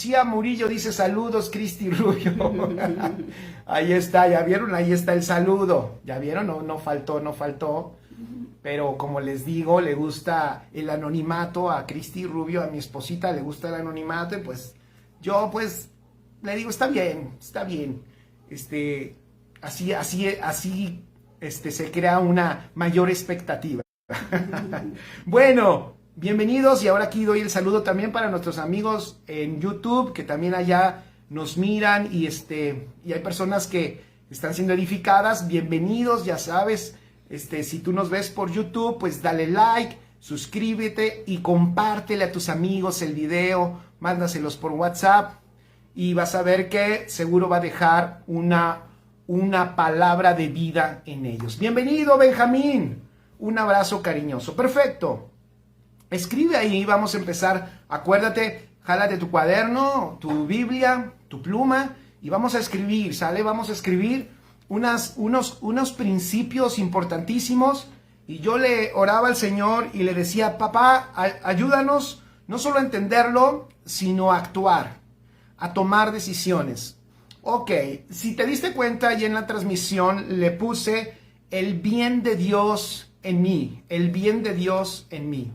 Lucía Murillo dice saludos, Cristi Rubio. Ahí está, ¿ya vieron? Ahí está el saludo. ¿Ya vieron? No faltó, no faltó. Pero como les digo, le gusta el anonimato a Cristi Rubio, a mi esposita le gusta el anonimato, y pues yo pues le digo, está bien, así se crea una mayor expectativa. Bueno, bienvenidos, y ahora aquí doy el saludo también para nuestros amigos en YouTube, que también allá nos miran, y hay personas que están siendo edificadas. Bienvenidos, ya sabes. Si tú nos ves por YouTube, pues dale like, suscríbete y compártele a tus amigos el video, mándaselos por WhatsApp y vas a ver que seguro va a dejar una palabra de vida en ellos. Bienvenido, Benjamín. Un abrazo cariñoso. Perfecto. Escribe ahí, vamos a empezar. Acuérdate, jálate tu cuaderno, tu Biblia, tu pluma y vamos a escribir, ¿sale? Vamos a escribir unos principios importantísimos, y yo le oraba al Señor y le decía, papá, ayúdanos no solo a entenderlo, sino a actuar, a tomar decisiones. Ok, si te diste cuenta, y en la transmisión le puse el bien de Dios en mí, el bien de Dios en mí.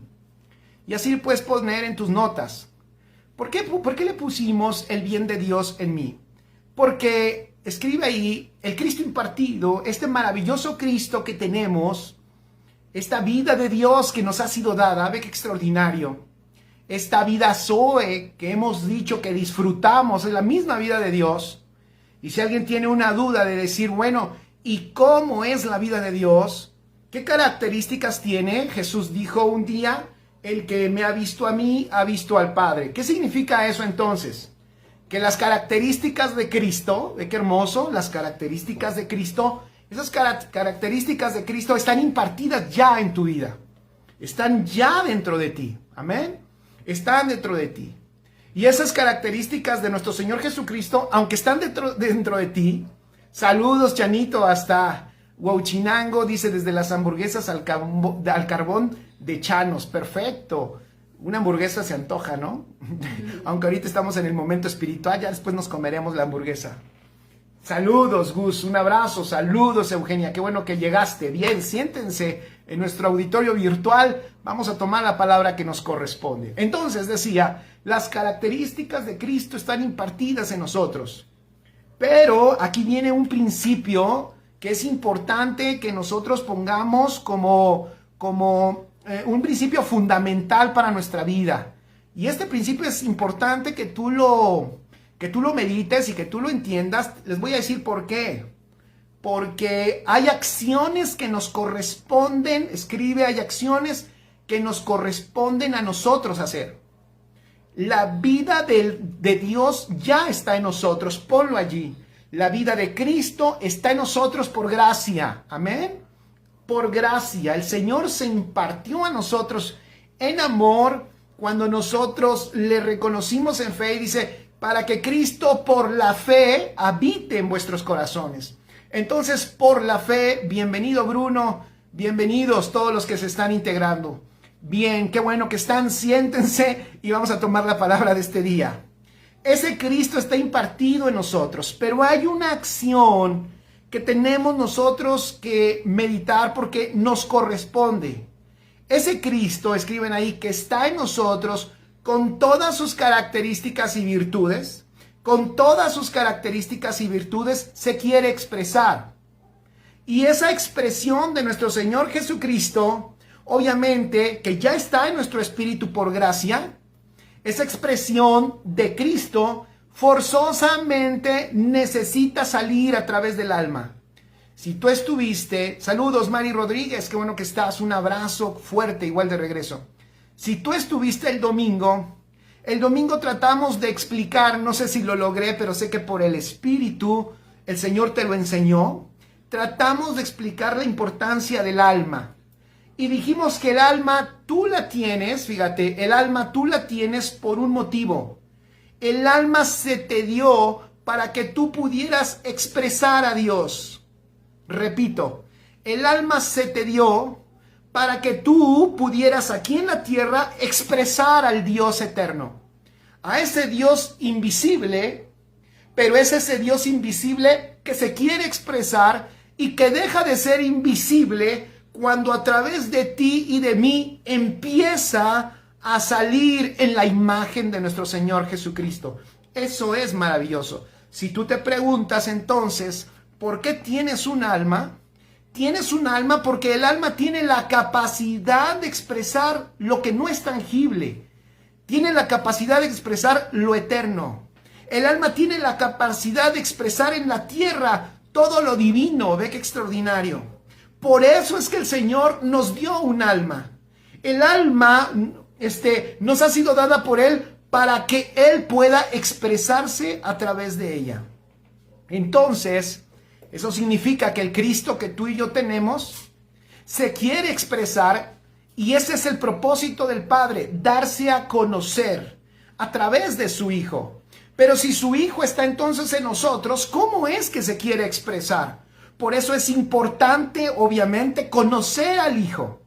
Y así puedes poner en tus notas. ¿Por qué le pusimos el bien de Dios en mí? Porque escribe ahí, el Cristo impartido, este maravilloso Cristo que tenemos, esta vida de Dios que nos ha sido dada, ve qué extraordinario. Esta vida Zoe que hemos dicho que disfrutamos, es la misma vida de Dios. Y si alguien tiene una duda de decir, bueno, ¿y cómo es la vida de Dios? ¿Qué características tiene? Jesús dijo un día, el que me ha visto a mí, ha visto al Padre. ¿Qué significa eso entonces? Que las características de Cristo, ve qué hermoso, las características de Cristo, esas características de Cristo están impartidas ya en tu vida. Están ya dentro de ti. Amén. Están dentro de ti. Y esas características de nuestro Señor Jesucristo, aunque están dentro de ti, saludos Chanito hasta Huachinango, dice desde las hamburguesas al carbón de Chanos. Perfecto. Una hamburguesa se antoja, ¿no? Aunque ahorita estamos en el momento espiritual, ya después nos comeremos la hamburguesa. Saludos, Gus, un abrazo. Saludos, Eugenia, qué bueno que llegaste. Bien, siéntense en nuestro auditorio virtual. Vamos a tomar la palabra que nos corresponde. Entonces, decía, las características de Cristo están impartidas en nosotros. Pero aquí viene un principio que es importante que nosotros pongamos como un principio fundamental para nuestra vida. Y este principio es importante que tú lo medites y que tú lo entiendas. Les voy a decir por qué. Porque hay acciones que nos corresponden, escribe, hay acciones que nos corresponden a nosotros hacer. La vida de Dios ya está en nosotros, ponlo allí. La vida de Cristo está en nosotros por gracia. Amén. Por gracia, el Señor se impartió a nosotros en amor cuando nosotros le reconocimos en fe, y dice, para que Cristo por la fe habite en vuestros corazones. Entonces, por la fe, bienvenido Bruno, bienvenidos todos los que se están integrando. Bien, qué bueno que están, siéntense y vamos a tomar la palabra de este día. Ese Cristo está impartido en nosotros, pero hay una acción que tenemos nosotros que meditar porque nos corresponde. Ese Cristo, escriben ahí, que está en nosotros con todas sus características y virtudes, se quiere expresar. Y esa expresión de nuestro Señor Jesucristo, obviamente, que ya está en nuestro espíritu por gracia, esa expresión de Cristo forzosamente necesita salir a través del alma. Si tú estuviste, saludos Mari Rodríguez, qué bueno que estás, un abrazo fuerte, igual de regreso. Si tú estuviste el domingo tratamos de explicar, no sé si lo logré, pero sé que por el Espíritu el Señor te lo enseñó. Tratamos de explicar la importancia del alma. Y dijimos que el alma tú la tienes, fíjate, el alma tú la tienes por un motivo. El alma se te dio para que tú pudieras expresar a Dios. Repito, el alma se te dio para que tú pudieras aquí en la tierra expresar al Dios eterno. a ese Dios invisible, pero es ese Dios invisible que se quiere expresar y que deja de ser invisible cuando a través de ti y de mí empieza a salir en la imagen de nuestro Señor Jesucristo. Eso es maravilloso. Si tú te preguntas entonces, ¿por qué tienes un alma? Tienes un alma porque el alma tiene la capacidad de expresar lo que no es tangible. Tiene la capacidad de expresar lo eterno. El alma tiene la capacidad de expresar en la tierra todo lo divino. Ve qué extraordinario. Por eso es que el Señor nos dio un alma. El alma nos ha sido dada por Él para que Él pueda expresarse a través de ella. Entonces, eso significa que el Cristo que tú y yo tenemos se quiere expresar, y ese es el propósito del Padre, darse a conocer a través de su Hijo. Pero si su Hijo está entonces en nosotros, ¿cómo es que se quiere expresar? Por eso es importante, obviamente, conocer al Hijo,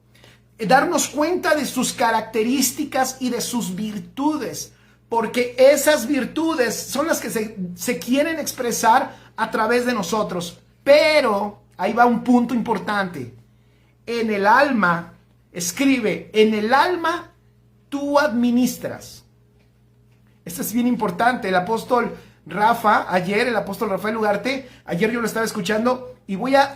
darnos cuenta de sus características y de sus virtudes, porque esas virtudes son las que se quieren expresar a través de nosotros. Pero ahí va un punto importante. En el alma, escribe, en el alma tú administras. Esto es bien importante. El apóstol el apóstol Rafael Ugarte, ayer yo lo estaba escuchando y voy a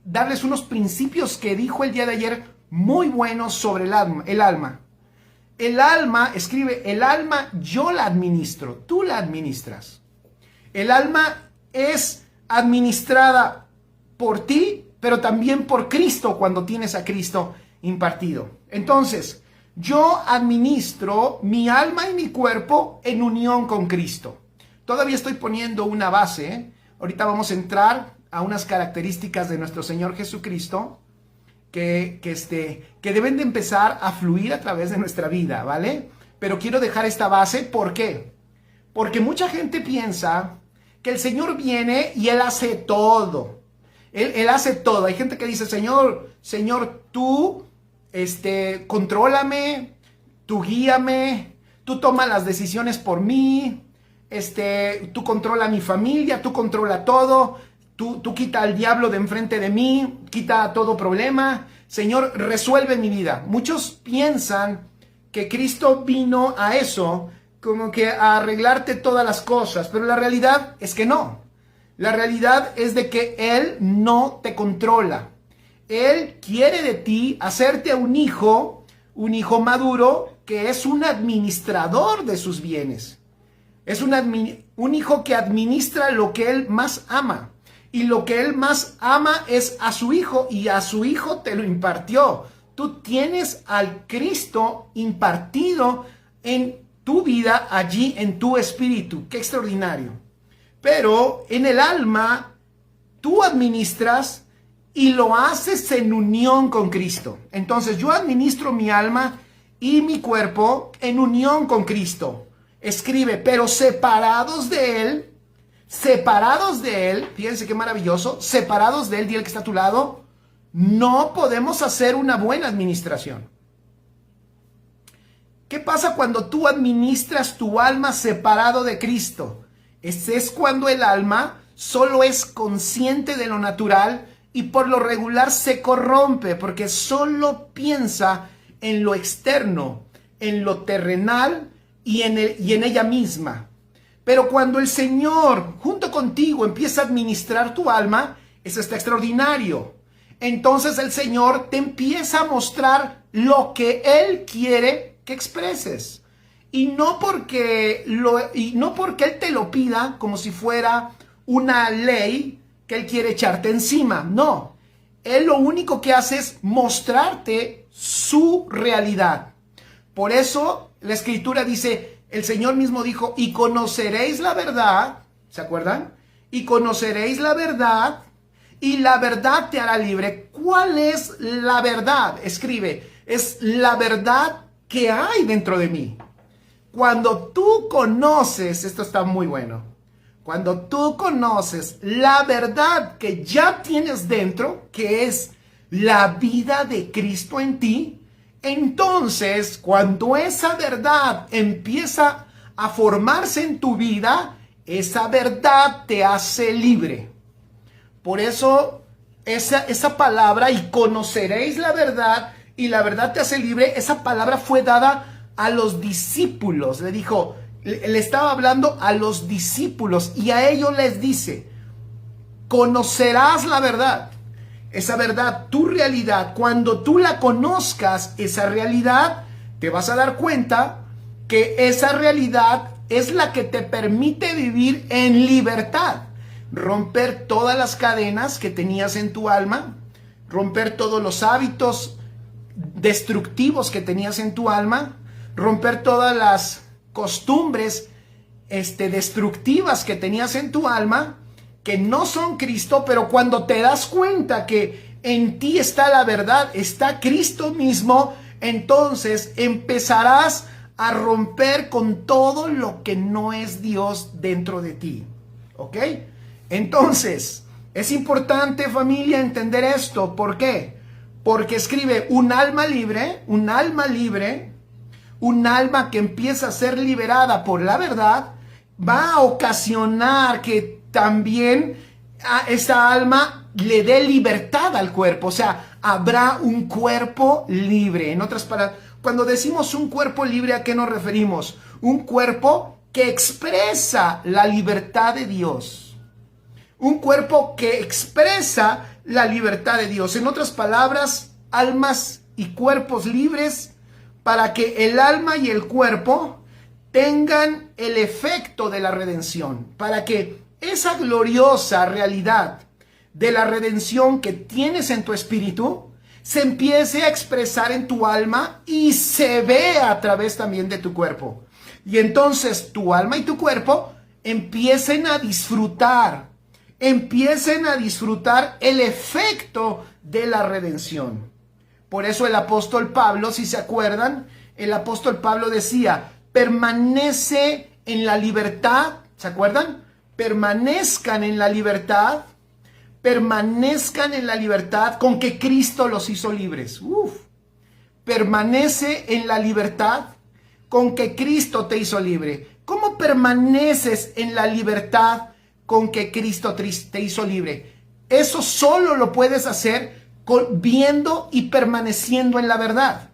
darles unos principios que dijo el día de ayer muy buenos sobre el alma. El alma, escribe, el alma yo la administro, tú la administras. El alma es administrada por ti, pero también por Cristo cuando tienes a Cristo impartido. Entonces, yo administro mi alma y mi cuerpo en unión con Cristo. Todavía estoy poniendo una base, ¿eh? Ahorita vamos a entrar a unas características de nuestro Señor Jesucristo que deben de empezar a fluir a través de nuestra vida, ¿vale? Pero quiero dejar esta base, ¿por qué? Porque mucha gente piensa que el Señor viene y Él hace todo. Él hace todo. Hay gente que dice, Señor, tú, contrólame, tú guíame, tú toma las decisiones por mí, tú controla mi familia, tú controla todo. Tú quita al diablo de enfrente de mí, quita todo problema. Señor, resuelve mi vida. Muchos piensan que Cristo vino a eso, como que a arreglarte todas las cosas, pero la realidad es que no. La realidad es de que Él no te controla. Él quiere de ti hacerte un hijo maduro que es un administrador de sus bienes. Es un hijo que administra lo que Él más ama. Y lo que Él más ama es a su Hijo, y a su Hijo te lo impartió. Tú tienes al Cristo impartido en tu vida, allí en tu espíritu. ¡Qué extraordinario! Pero en el alma, tú administras y lo haces en unión con Cristo. Entonces yo administro mi alma y mi cuerpo en unión con Cristo. Escribe, pero separados de Él, fíjense qué maravilloso, separados de Él, di el que está a tu lado, no podemos hacer una buena administración. ¿Qué pasa cuando tú administras tu alma separado de Cristo? Es cuando el alma solo es consciente de lo natural y por lo regular se corrompe porque solo piensa en lo externo, en lo terrenal y en ella misma. Pero cuando el Señor junto contigo empieza a administrar tu alma, eso está extraordinario. Entonces el Señor te empieza a mostrar lo que Él quiere que expreses. Y no porque Él te lo pida como si fuera una ley que Él quiere echarte encima. No. Él lo único que hace es mostrarte su realidad. Por eso la Escritura dice, el Señor mismo dijo, y conoceréis la verdad, ¿se acuerdan? Y conoceréis la verdad, y la verdad te hará libre. ¿Cuál es la verdad? Escribe, es la verdad que hay dentro de mí. Cuando tú conoces, esto está muy bueno, cuando tú conoces la verdad que ya tienes dentro, que es la vida de Cristo en ti, entonces, cuando esa verdad empieza a formarse en tu vida, esa verdad te hace libre. Por eso esa palabra, y conoceréis la verdad, y la verdad te hace libre, esa palabra fue dada a los discípulos. Le dijo, le estaba hablando a los discípulos, y a ellos les dice, conocerás la verdad. Esa verdad, tu realidad, cuando tú la conozcas, esa realidad, te vas a dar cuenta que esa realidad es la que te permite vivir en libertad. Romper todas las cadenas que tenías en tu alma, romper todos los hábitos destructivos que tenías en tu alma, romper todas las costumbres destructivas que tenías en tu alma, que no son Cristo, pero cuando te das cuenta que en ti está la verdad, está Cristo mismo, entonces empezarás a romper con todo lo que no es Dios dentro de ti. ¿Ok? Entonces, es importante, familia, entender esto. ¿Por qué? Porque escribe un alma libre, un alma que empieza a ser liberada por la verdad, va a ocasionar que también a esa alma le dé libertad al cuerpo. O sea, habrá un cuerpo libre. En otras palabras, cuando decimos un cuerpo libre, ¿a qué nos referimos? Un cuerpo que expresa la libertad de Dios. Un cuerpo que expresa la libertad de Dios. En otras palabras, almas y cuerpos libres para que el alma y el cuerpo tengan el efecto de la redención. Para que esa gloriosa realidad de la redención que tienes en tu espíritu se empiece a expresar en tu alma y se vea a través también de tu cuerpo. Y entonces tu alma y tu cuerpo empiecen a disfrutar el efecto de la redención. Por eso el apóstol Pablo, si se acuerdan, el apóstol Pablo decía, permanece en la libertad, ¿se acuerdan? Permanezcan en la libertad con que Cristo los hizo libres. Permanece en la libertad con que Cristo te hizo libre. ¿Cómo permaneces en la libertad con que Cristo te hizo libre? Eso solo lo puedes hacer viendo y permaneciendo en la verdad.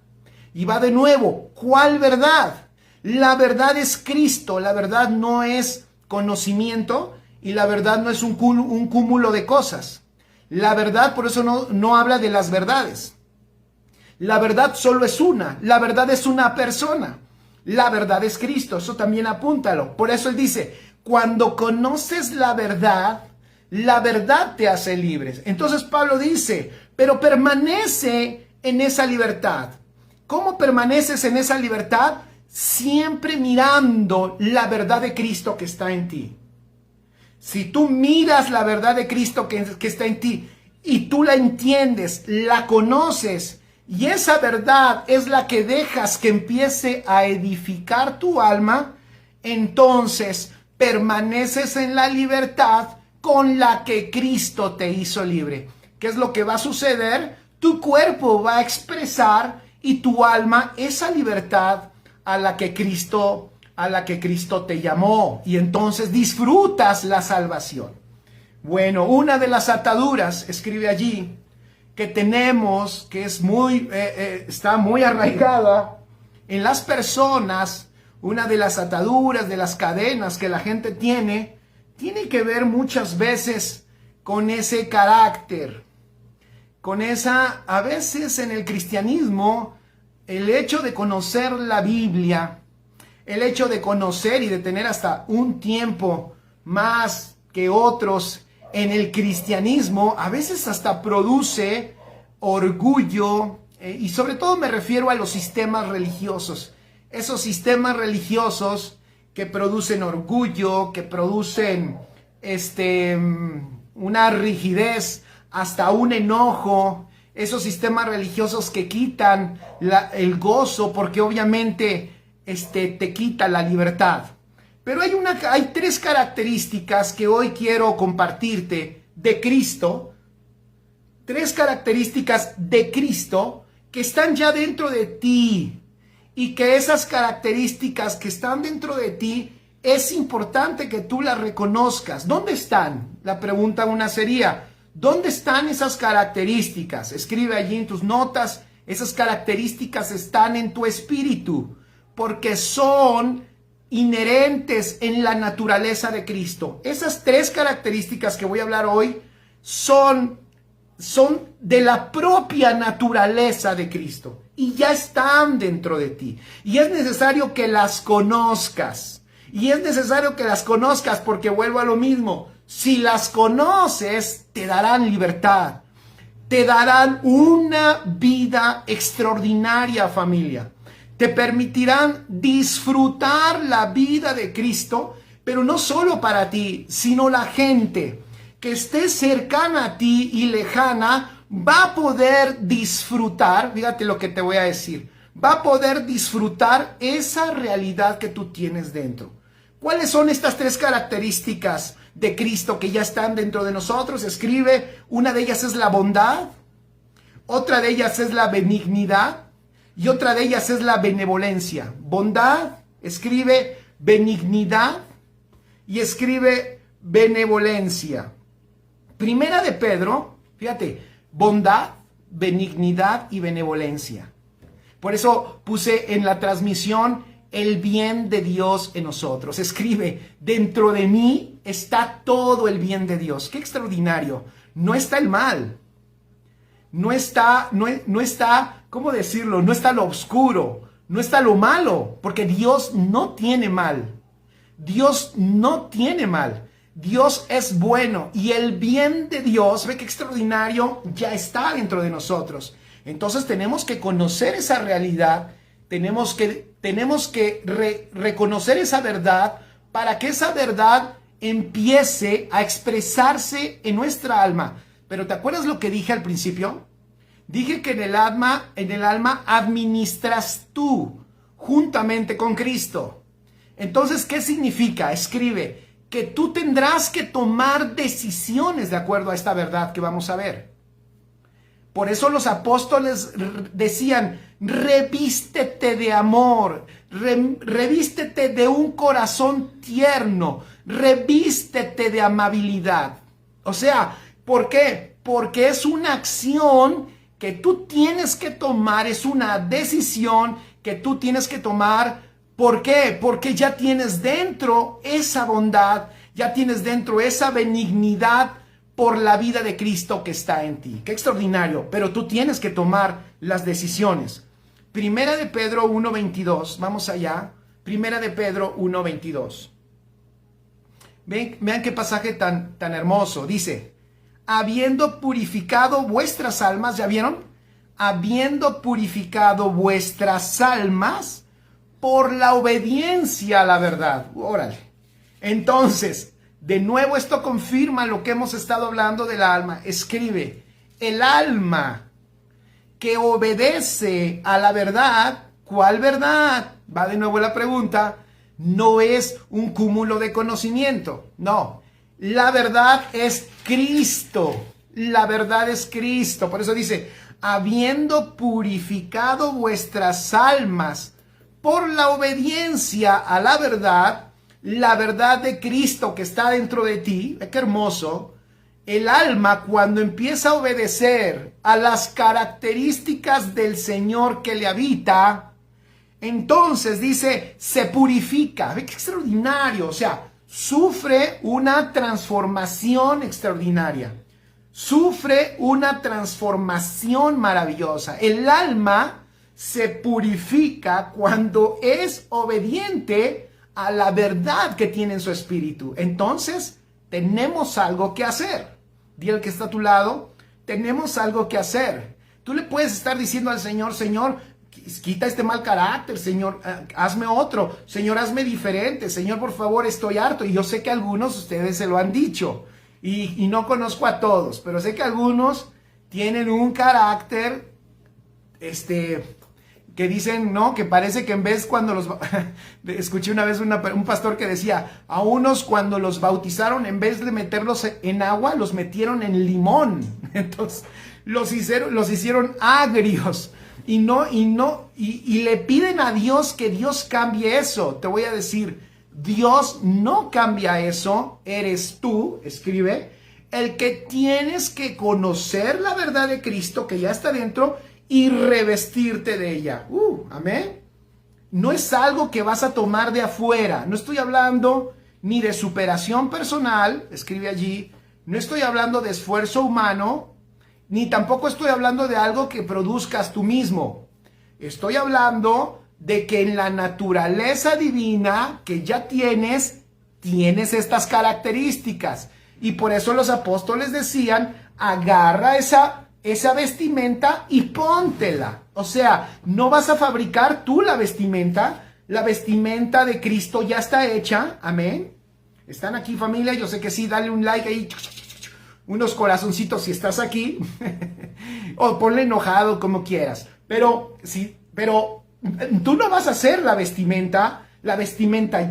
Y va de nuevo, ¿cuál verdad? La verdad es Cristo, la verdad no es conocimiento y la verdad no es un cúmulo de cosas. La verdad, por eso no habla de las verdades. La verdad solo es una, la verdad es una persona. La verdad es Cristo, eso también apúntalo. Por eso él dice, cuando conoces la verdad te hace libres. Entonces Pablo dice, pero permanece en esa libertad. ¿Cómo permaneces en esa libertad? Siempre mirando la verdad de Cristo que está en ti. Si tú miras la verdad de Cristo que está en ti y tú la entiendes, la conoces, y esa verdad es la que dejas que empiece a edificar tu alma, entonces permaneces en la libertad con la que Cristo te hizo libre. ¿Qué es lo que va a suceder? Tu cuerpo va a expresar y tu alma esa libertad a la que Cristo te llamó, y entonces disfrutas la salvación. Bueno, una de las ataduras, escribe allí, que tenemos, que es está muy arraigada en las personas, una de las ataduras, de las cadenas que la gente tiene que ver muchas veces con ese carácter, con esa, a veces en el cristianismo, el hecho de conocer la Biblia, el hecho de conocer y de tener hasta un tiempo más que otros en el cristianismo, a veces hasta produce orgullo, y sobre todo me refiero a los sistemas religiosos. Esos sistemas religiosos que producen orgullo, que producen una rigidez, hasta un enojo. Esos sistemas religiosos que quitan el gozo, porque obviamente te quita la libertad. Pero hay tres características que hoy quiero compartirte de Cristo. Tres características de Cristo que están ya dentro de ti y que esas características que están dentro de ti es importante que tú las reconozcas. ¿Dónde están? La pregunta una sería, ¿dónde están esas características? Escribe allí en tus notas, esas características están en tu espíritu, porque son inherentes en la naturaleza de Cristo. Esas tres características que voy a hablar hoy son de la propia naturaleza de Cristo y ya están dentro de ti. Y es necesario que las conozcas. Y es necesario que las conozcas porque vuelvo a lo mismo. Si las conoces, te darán libertad. Te darán una vida extraordinaria, familia. Te permitirán disfrutar la vida de Cristo, pero no solo para ti, sino la gente que esté cercana a ti y lejana va a poder disfrutar, fíjate lo que te voy a decir, va a poder disfrutar esa realidad que tú tienes dentro. ¿Cuáles son estas tres características de Cristo que ya están dentro de nosotros? Escribe, una de ellas es la bondad, otra de ellas es la benignidad y otra de ellas es la benevolencia. Bondad, escribe benignidad y escribe benevolencia. Primera de Pedro, fíjate, bondad, benignidad y benevolencia. Por eso puse en la transmisión el bien de Dios en nosotros. Escribe, dentro de mí está todo el bien de Dios. ¡Qué extraordinario! No está el mal. No está, ¿cómo decirlo? No está lo oscuro. No está lo malo. Porque Dios no tiene mal. Dios no tiene mal. Dios es bueno y el bien de Dios, ve qué extraordinario, ya está dentro de nosotros. Entonces tenemos que conocer esa realidad, tenemos que reconocer esa verdad para que esa verdad empiece a expresarse en nuestra alma. Pero ¿te acuerdas lo que dije al principio? Dije que en el alma administras tú juntamente con Cristo. Entonces, ¿qué significa? Escribe que tú tendrás que tomar decisiones de acuerdo a esta verdad que vamos a ver. Por eso los apóstoles decían, revístete de amor, revístete de un corazón tierno, revístete de amabilidad. O sea, ¿por qué? Porque es una acción que tú tienes que tomar, es una decisión que tú tienes que tomar. ¿Por qué? Porque ya tienes dentro esa bondad, ya tienes dentro esa benignidad por la vida de Cristo que está en ti. ¡Qué extraordinario! Pero tú tienes que tomar las decisiones. Primera de Pedro 1:22, vamos allá. Primera de Pedro 1:22. Vean qué pasaje tan hermoso. Dice, habiendo purificado vuestras almas, ¿ya vieron? Habiendo purificado vuestras almas por la obediencia a la verdad. Órale. Entonces, de nuevo esto confirma lo que hemos estado hablando del alma. Escribe, el alma que obedece a la verdad, ¿cuál verdad? Va de nuevo la pregunta. No es un cúmulo de conocimiento. No, la verdad es Cristo. La verdad es Cristo. Por eso dice, habiendo purificado vuestras almas por la obediencia a la verdad de Cristo que está dentro de ti. Qué hermoso. El alma, cuando empieza a obedecer a las características del Señor que le habita, entonces dice, se purifica. Qué extraordinario. O sea, sufre una transformación extraordinaria. Sufre una transformación maravillosa. El alma se purifica cuando es obediente a la verdad que tiene en su espíritu. Entonces, tenemos algo que hacer. Dile al que está a tu lado, tenemos algo que hacer. Tú le puedes estar diciendo al Señor, Señor, quita este mal carácter, Señor, hazme otro, Señor, hazme diferente, Señor, por favor, estoy harto. Y yo sé que algunos de ustedes se lo han dicho, y no conozco a todos, pero sé que algunos tienen un carácter, que dicen, ¿no? Que parece que en vez cuando los... Escuché una vez un pastor que decía, a unos cuando los bautizaron, en vez de meterlos en agua, los metieron en limón. Entonces, los hicieron agrios. y le piden a Dios que Dios cambie eso. Te voy a decir, Dios no cambia eso, eres tú, escribe, el que tienes que conocer la verdad de Cristo que ya está dentro y revestirte de ella. Amén. No es algo que vas a tomar de afuera. No estoy hablando ni de superación personal, escribe allí. No estoy hablando de esfuerzo humano, ni tampoco estoy hablando de algo que produzcas tú mismo. Estoy hablando de que en la naturaleza divina que ya tienes estas características. Y por eso los apóstoles decían, agarra esa vestimenta y póntela. O sea, no vas a fabricar tú la vestimenta de Cristo ya está hecha. Amén. ¿Están aquí, familia? Yo sé que sí, dale un like ahí, unos corazoncitos si estás aquí, o ponle enojado como quieras, pero tú no vas a hacer la vestimenta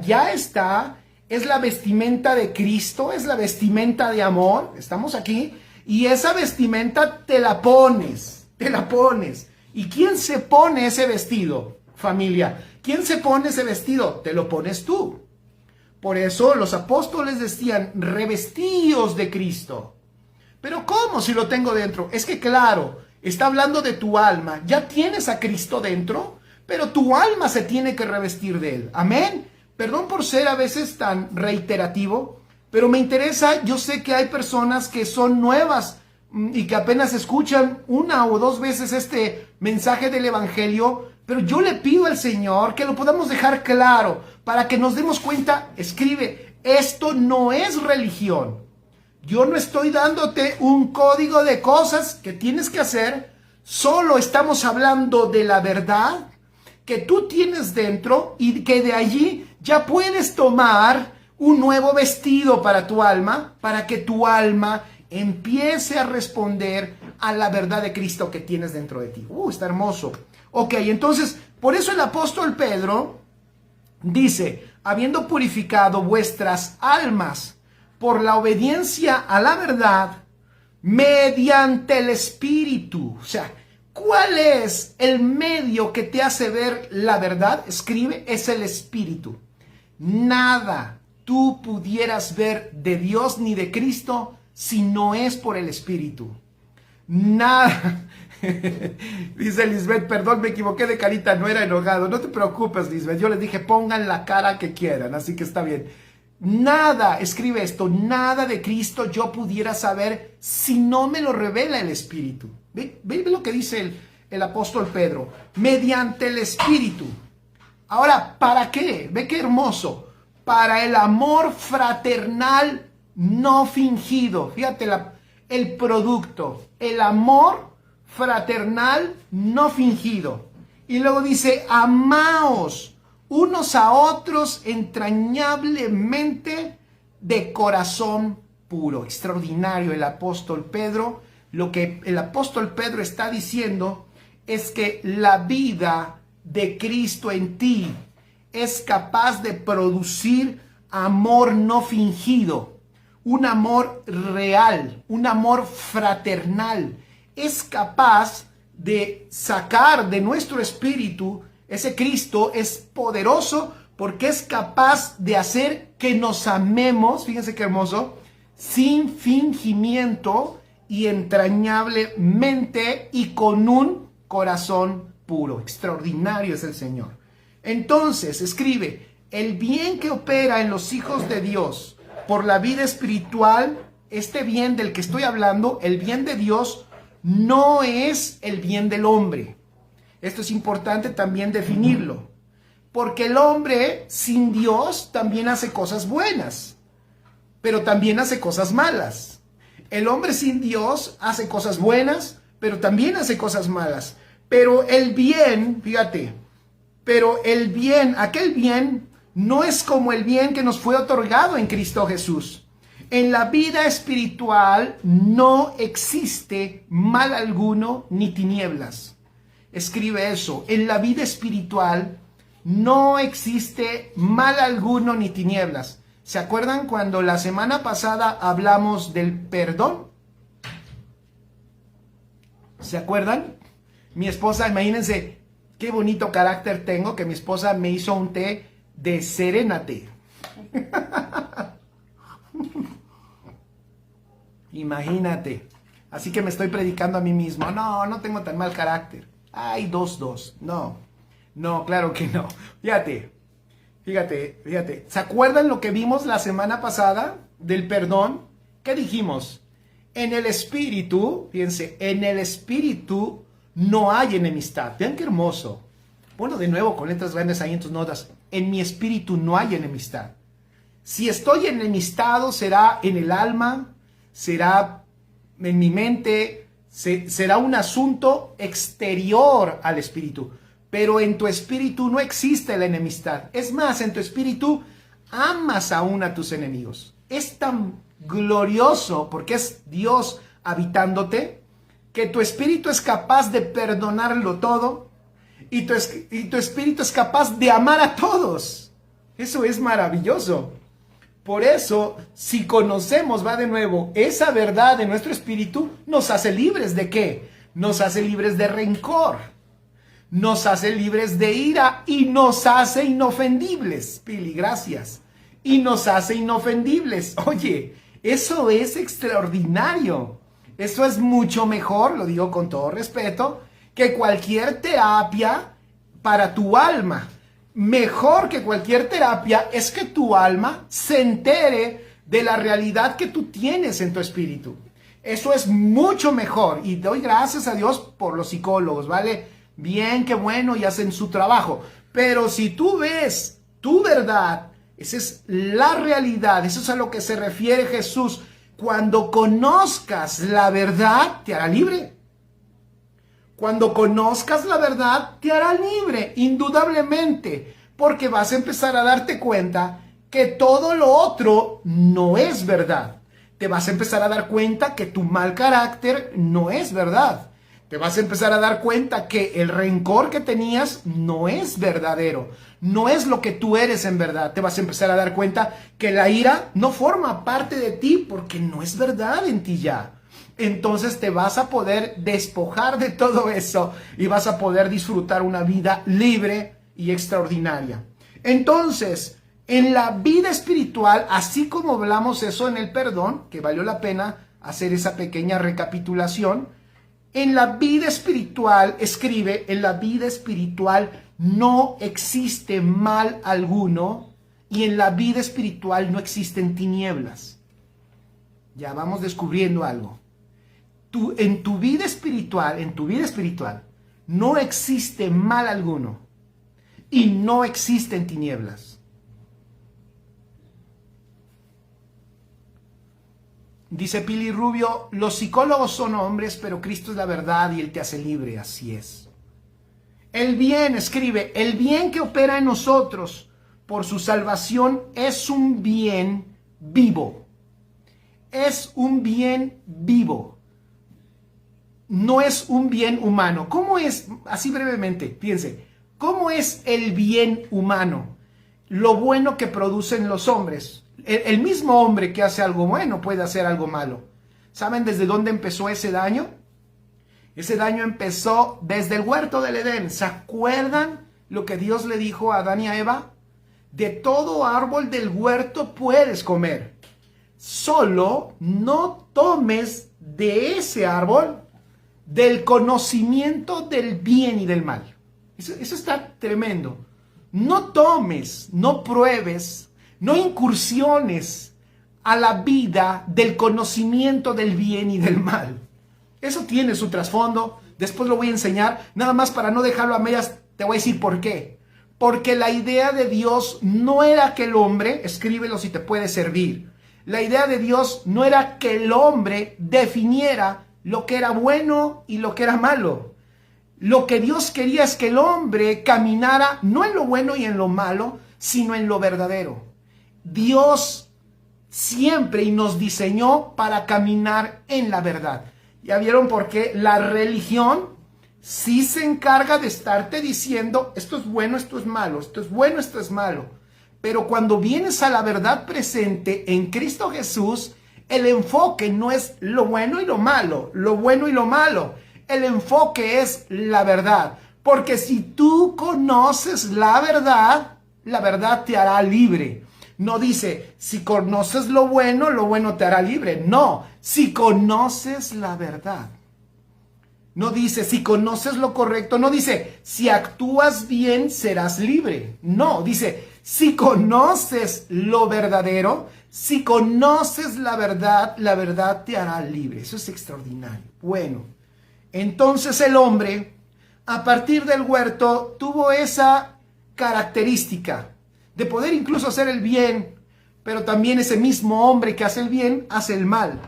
ya está, es la vestimenta de Cristo, es la vestimenta de amor, estamos aquí, y esa vestimenta te la pones, ¿y quién se pone ese vestido, familia? ¿Quién se pone ese vestido? Te lo pones tú. Por eso los apóstoles decían, revestíos de Cristo. Pero ¿cómo si lo tengo dentro? Es que claro, está hablando de tu alma. Ya tienes a Cristo dentro, pero tu alma se tiene que revestir de Él. Amén. Perdón por ser a veces tan reiterativo, pero me interesa, yo sé que hay personas que son nuevas y que apenas escuchan una o dos veces este mensaje del Evangelio, pero yo le pido al Señor que lo podamos dejar claro para que nos demos cuenta, escribe, esto no es religión. Yo no estoy dándote un código de cosas que tienes que hacer, solo estamos hablando de la verdad que tú tienes dentro y que de allí ya puedes tomar un nuevo vestido para tu alma, para que tu alma empiece a responder a la verdad de Cristo que tienes dentro de ti. Está hermoso. Ok, entonces, por eso el apóstol Pedro dice, habiendo purificado vuestras almas por la obediencia a la verdad, mediante el Espíritu. O sea, ¿cuál es el medio que te hace ver la verdad? Escribe, es el Espíritu. Nada tú pudieras ver de Dios ni de Cristo si no es por el Espíritu. Nada. Dice Lisbeth, perdón, me equivoqué de carita, no era enojado. No te preocupes, Lisbeth, yo les dije, pongan la cara que quieran, así que está bien. Nada, escribe esto, nada de Cristo yo pudiera saber si no me lo revela el Espíritu. Ve lo que dice el apóstol Pedro, mediante el Espíritu. Ahora, ¿para qué? Ve qué hermoso. Para el amor fraternal no fingido. Fíjate el producto, el amor fraternal no fingido. Y luego dice, amaos unos a otros entrañablemente de corazón puro. Extraordinario el apóstol Pedro. Lo que el apóstol Pedro está diciendo es que la vida de Cristo en ti es capaz de producir amor no fingido, un amor real, un amor fraternal. Es capaz de sacar de nuestro espíritu, ese Cristo es poderoso porque es capaz de hacer que nos amemos, fíjense qué hermoso, sin fingimiento y entrañablemente y con un corazón puro. Extraordinario es el Señor. Entonces, escribe, el bien que opera en los hijos de Dios por la vida espiritual, este bien del que estoy hablando, el bien de Dios, no es el bien del hombre. Esto es importante también definirlo, porque el hombre sin Dios también hace cosas buenas, pero también hace cosas malas. El hombre sin Dios hace cosas buenas, pero también hace cosas malas. Pero el bien, fíjate, aquel bien no es como el bien que nos fue otorgado en Cristo Jesús. En la vida espiritual no existe mal alguno ni tinieblas. Escribe eso. En la vida espiritual no existe mal alguno ni tinieblas. ¿Se acuerdan cuando la semana pasada hablamos del perdón? ¿Se acuerdan? Mi esposa, imagínense qué bonito carácter tengo, que mi esposa me hizo un té de serénate. Imagínate. Así que me estoy predicando a mí mismo. No, no tengo tan mal carácter. Ay, 2-2. No, no, claro que no. Fíjate. ¿Se acuerdan lo que vimos la semana pasada del perdón? ¿Qué dijimos? En el espíritu, fíjense, en el espíritu no hay enemistad. Vean qué hermoso. Bueno, de nuevo, con letras grandes ahí en tus notas. En mi espíritu no hay enemistad. Si estoy enemistado, será en el alma, será en mi mente, será un asunto exterior al espíritu. Pero en tu espíritu no existe la enemistad. Es más, en tu espíritu amas aún a tus enemigos. Es tan glorioso porque es Dios habitándote que tu espíritu es capaz de perdonarlo todo y tu espíritu es capaz de amar a todos. Eso es maravilloso. Por eso, si conocemos, va de nuevo, esa verdad de nuestro espíritu, nos hace libres ¿de qué? Nos hace libres de rencor, nos hace libres de ira y nos hace inofendibles. Pili, gracias. Y nos hace inofendibles. Oye, eso es extraordinario. Eso es mucho mejor, lo digo con todo respeto, que cualquier terapia para tu alma. Mejor que cualquier terapia es que tu alma se entere de la realidad que tú tienes en tu espíritu. Eso es mucho mejor y doy gracias a Dios por los psicólogos, ¿vale? Bien, qué bueno, y hacen su trabajo. Pero si tú ves tu verdad, esa es la realidad, eso es a lo que se refiere Jesús. Cuando conozcas la verdad, te hará libre. Cuando conozcas la verdad, te hará libre, indudablemente, porque vas a empezar a darte cuenta que todo lo otro no es verdad. Te vas a empezar a dar cuenta que tu mal carácter no es verdad. Te vas a empezar a dar cuenta que el rencor que tenías no es verdadero, no es lo que tú eres en verdad. Te vas a empezar a dar cuenta que la ira no forma parte de ti porque no es verdad en ti ya. Entonces te vas a poder despojar de todo eso y vas a poder disfrutar una vida libre y extraordinaria. Entonces, en la vida espiritual, así como hablamos eso en el perdón, que valió la pena hacer esa pequeña recapitulación, en la vida espiritual, escribe, en la vida espiritual no existe mal alguno y en la vida espiritual no existen tinieblas. Ya vamos descubriendo algo. En tu vida espiritual, no existe mal alguno y no existen tinieblas. Dice Pili Rubio, los psicólogos son hombres, pero Cristo es la verdad y Él te hace libre, así es. El bien, escribe, el bien que opera en nosotros por su salvación es un bien vivo. Es un bien vivo. No es un bien humano. ¿Cómo es? Así brevemente, piense. ¿Cómo es el bien humano? Lo bueno que producen los hombres. El mismo hombre que hace algo bueno puede hacer algo malo. ¿Saben desde dónde empezó ese daño? Ese daño empezó desde el huerto del Edén. ¿Se acuerdan lo que Dios le dijo a Adán y a Eva? De todo árbol del huerto puedes comer. Solo no tomes de ese árbol del conocimiento del bien y del mal. Eso está tremendo. No tomes, no pruebes, no incursiones a la vida del conocimiento del bien y del mal. Eso tiene su trasfondo. Después lo voy a enseñar. Nada más para no dejarlo a medias, te voy a decir por qué. Porque la idea de Dios no era que el hombre, escríbelo si te puede servir. La idea de Dios no era que el hombre definiera lo que era bueno y lo que era malo. Lo que Dios quería es que el hombre caminara no en lo bueno y en lo malo, sino en lo verdadero. Dios siempre nos diseñó para caminar en la verdad. ¿Ya vieron por qué la religión sí se encarga de estarte diciendo esto es bueno, esto es malo, esto es bueno, esto es malo? Pero cuando vienes a la verdad presente en Cristo Jesús, el enfoque no es lo bueno y lo malo, lo bueno y lo malo. El enfoque es la verdad. Porque si tú conoces la verdad te hará libre. No dice, si conoces lo bueno te hará libre. No, si conoces la verdad. No dice, si conoces lo correcto. No dice, si actúas bien serás libre. No, dice, si conoces lo verdadero, si conoces la verdad te hará libre. Eso es extraordinario. Bueno, entonces el hombre, a partir del huerto, tuvo esa característica de poder incluso hacer el bien, pero también ese mismo hombre que hace el bien, hace el mal.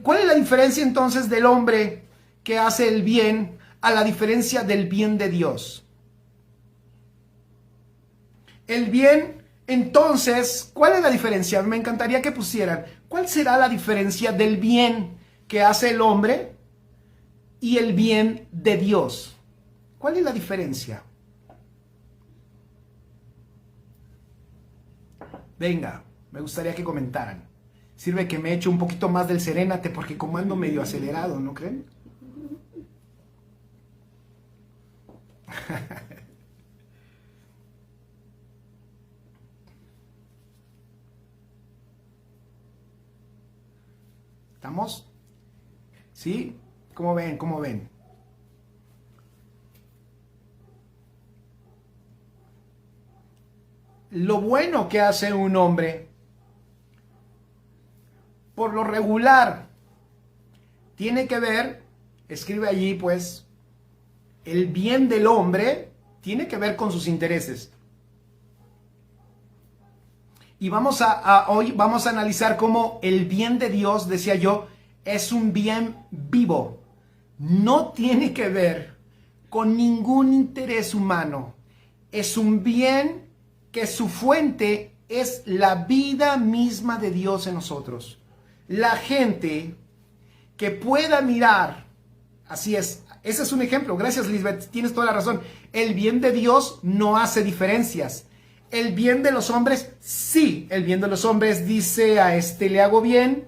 ¿Cuál es la diferencia entonces del hombre que hace el bien a la diferencia del bien de Dios? El bien, entonces, ¿cuál es la diferencia? Me encantaría que pusieran, ¿cuál será la diferencia del bien que hace el hombre y el bien de Dios? ¿Cuál es la diferencia? Venga, me gustaría que comentaran. Sirve que me echo un poquito más del serénate porque como ando medio acelerado, ¿no creen? ¿Estamos? ¿Sí? ¿Cómo ven? ¿Cómo ven? Lo bueno que hace un hombre, por lo regular, tiene que ver, escribe allí pues, el bien del hombre tiene que ver con sus intereses. Y hoy vamos a analizar cómo el bien de Dios, decía yo, es un bien vivo. No tiene que ver con ningún interés humano. Es un bien que su fuente es la vida misma de Dios en nosotros. La gente que pueda mirar, así es, ese es un ejemplo, gracias Lisbeth, tienes toda la razón, el bien de Dios no hace diferencias. El bien de los hombres, sí, el bien de los hombres dice, a este le hago bien,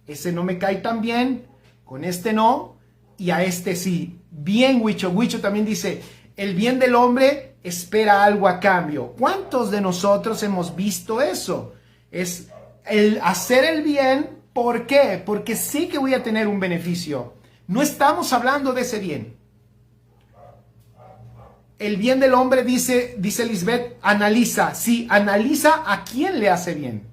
ese no me cae tan bien, con este no, y a este sí. Bien, Huicho. Huicho también dice, el bien del hombre espera algo a cambio. ¿Cuántos de nosotros hemos visto eso? Es el hacer el bien, ¿por qué? Porque sé que voy a tener un beneficio. No estamos hablando de ese bien. El bien del hombre, dice Lisbeth, analiza. Sí, analiza a quién le hace bien.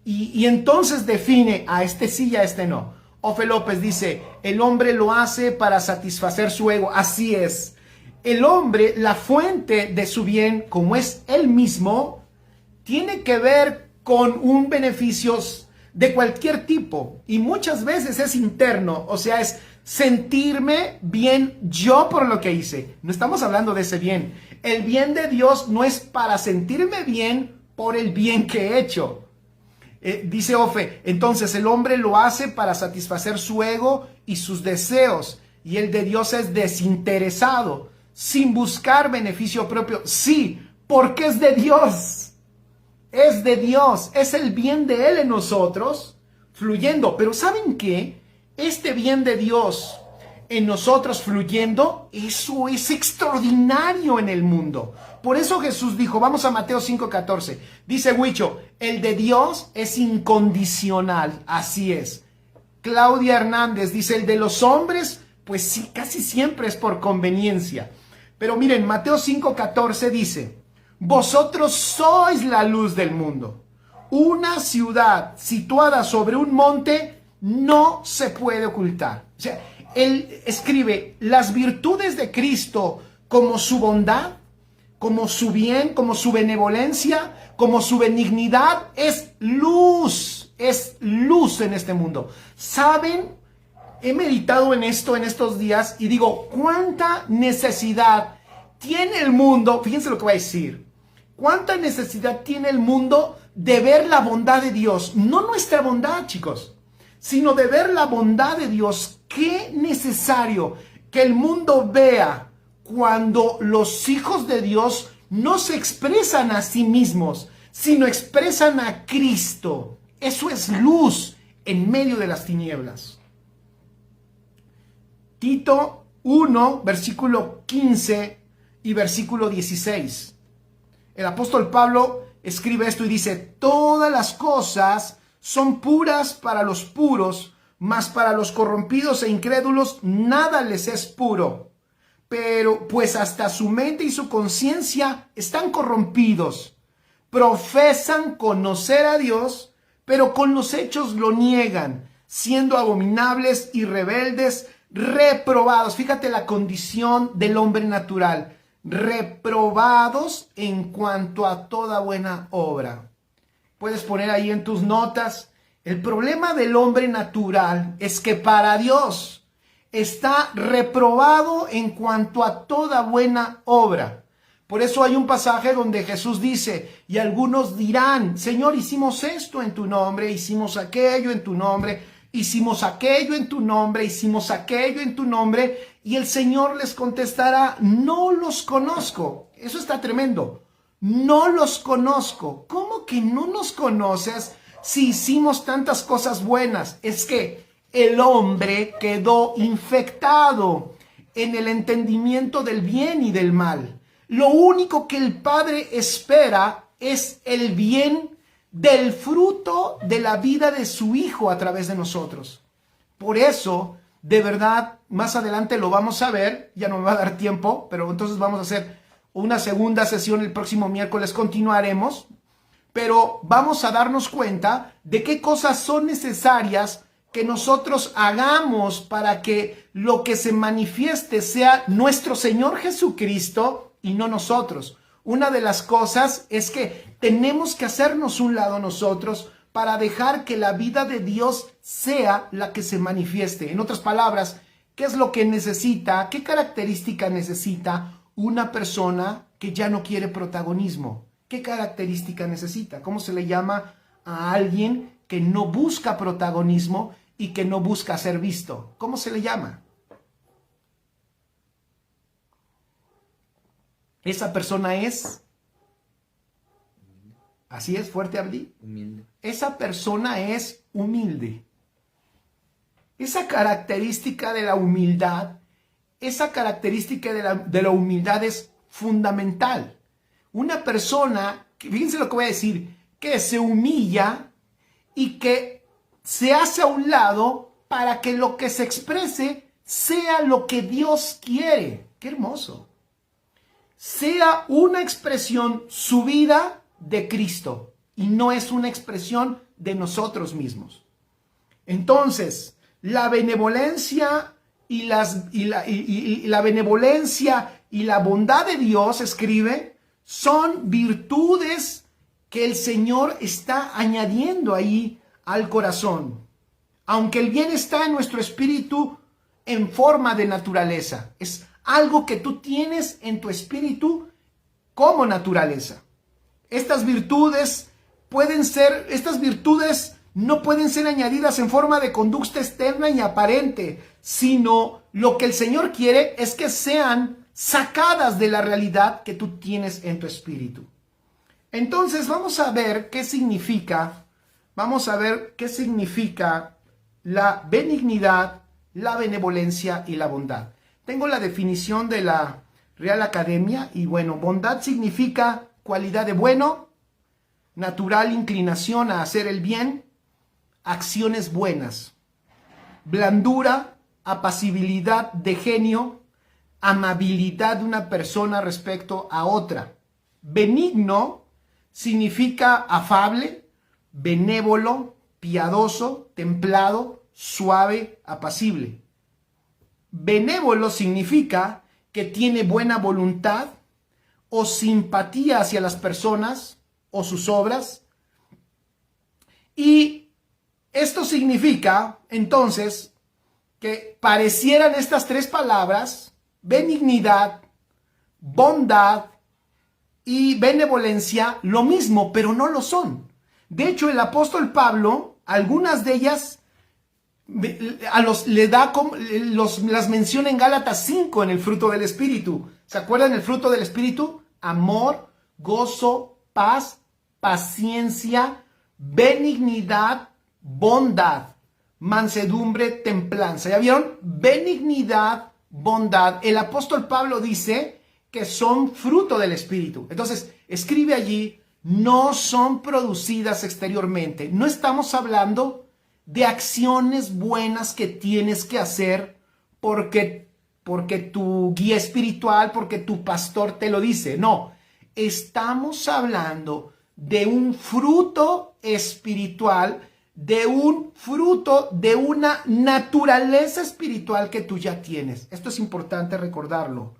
Y entonces define a este sí y a este no. Ofe López dice, el hombre lo hace para satisfacer su ego. Así es. El hombre, la fuente de su bien, como es él mismo, tiene que ver con un beneficio de cualquier tipo. Y muchas veces es interno, o sea, es sentirme bien yo por lo que hice. No estamos hablando de ese bien. El bien de Dios no es para sentirme bien por el bien que he hecho. Dice Ofe, entonces el hombre lo hace para satisfacer su ego y sus deseos. Y el de Dios es desinteresado, sin buscar beneficio propio. Sí, porque es de Dios. Es de Dios. Es el bien de Él en nosotros, fluyendo. Pero ¿saben qué? Este bien de Dios en nosotros fluyendo, eso es extraordinario en el mundo. Por eso Jesús dijo, vamos a Mateo 5:14, dice Huicho, el de Dios es incondicional, así es. Claudia Hernández dice, el de los hombres, pues sí, casi siempre es por conveniencia. Pero miren, Mateo 5:14 dice, vosotros sois la luz del mundo. Una ciudad situada sobre un monte no se puede ocultar. O sea, él escribe las virtudes de Cristo como su bondad, como su bien, como su benevolencia, como su benignidad, es luz en este mundo. ¿Saben? He meditado en esto en estos días y digo, ¿cuánta necesidad tiene el mundo? Fíjense lo que voy a decir. ¿Cuánta necesidad tiene el mundo de ver la bondad de Dios? No nuestra bondad, chicos, sino de ver la bondad de Dios. Qué necesario que el mundo vea cuando los hijos de Dios no se expresan a sí mismos, sino expresan a Cristo. Eso es luz en medio de las tinieblas. Tito 1, versículo 15 y versículo 16. El apóstol Pablo escribe esto y dice: todas las cosas son puras para los puros, mas para los corrompidos e incrédulos nada les es puro. Pero pues hasta su mente y su conciencia están corrompidos. Profesan conocer a Dios, pero con los hechos lo niegan, siendo abominables y rebeldes, reprobados. Fíjate la condición del hombre natural. Reprobados en cuanto a toda buena obra. Puedes poner ahí en tus notas: el problema del hombre natural es que para Dios está reprobado en cuanto a toda buena obra. Por eso hay un pasaje donde Jesús dice: y algunos dirán, Señor, hicimos esto en tu nombre, hicimos aquello en tu nombre, hicimos aquello en tu nombre, hicimos aquello en tu nombre. Y el Señor les contestará: no los conozco. Eso está tremendo. No los conozco. ¿Cómo que no nos conoces si hicimos tantas cosas buenas? Es que el hombre quedó infectado en el entendimiento del bien y del mal. Lo único que el Padre espera es el bien del fruto de la vida de su Hijo a través de nosotros. Por eso, de verdad, más adelante lo vamos a ver, ya no me va a dar tiempo, pero entonces vamos a hacer una segunda sesión el próximo miércoles, continuaremos, pero vamos a darnos cuenta de qué cosas son necesarias que nosotros hagamos para que lo que se manifieste sea nuestro Señor Jesucristo y no nosotros. Una de las cosas es que tenemos que hacernos un lado nosotros para dejar que la vida de Dios sea la que se manifieste. En otras palabras, ¿qué es lo que necesita? ¿Qué característica necesita una persona que ya no quiere protagonismo? ¿Qué característica necesita? ¿Cómo se le llama a alguien que no busca protagonismo y que no busca ser visto? ¿Cómo se le llama? Esa persona es... Así es, fuerte, Abdi. Humilde. Esa persona es humilde. Esa característica de la humildad, esa característica de la humildad es fundamental. Una persona, fíjense lo que voy a decir, que se humilla y que se hace a un lado para que lo que se exprese sea lo que Dios quiere. ¡Qué hermoso! Sea una expresión subida de Cristo y no es una expresión de nosotros mismos. Entonces, la benevolencia y la benevolencia y la bondad de Dios, escribe, son virtudes que el Señor está añadiendo ahí al corazón. Aunque el bien está en nuestro espíritu en forma de naturaleza, es algo que tú tienes en tu espíritu como naturaleza. Estas virtudes no pueden ser añadidas en forma de conducta externa y aparente, sino lo que el Señor quiere es que sean sacadas de la realidad que tú tienes en tu espíritu. Entonces vamos a ver qué significa la benignidad, la benevolencia y la bondad. Tengo la definición de la Real Academia y bueno, bondad significa cualidad de bueno, natural inclinación a hacer el bien, acciones buenas, blandura, apacibilidad de genio, amabilidad de una persona respecto a otra. Benigno significa afable, benévolo, piadoso, templado, suave, apacible. Benévolo significa que tiene buena voluntad o simpatía hacia las personas o sus obras. Y esto significa, entonces, que parecieran estas tres palabras, benignidad, bondad y benevolencia, lo mismo, pero no lo son. De hecho, el apóstol Pablo, algunas de ellas las menciona en Gálatas 5 en el fruto del Espíritu. ¿Se acuerdan el fruto del Espíritu? Amor, gozo, paz, paciencia, benignidad, bondad, mansedumbre, templanza. ¿Ya vieron? Benignidad, bondad. El apóstol Pablo dice que son fruto del Espíritu. Entonces, escribe allí, no son producidas exteriormente. No estamos hablando de acciones buenas que tienes que hacer porque tu guía espiritual, porque tu pastor te lo dice. No, estamos hablando de un fruto espiritual, de un fruto de una naturaleza espiritual que tú ya tienes. Esto es importante recordarlo.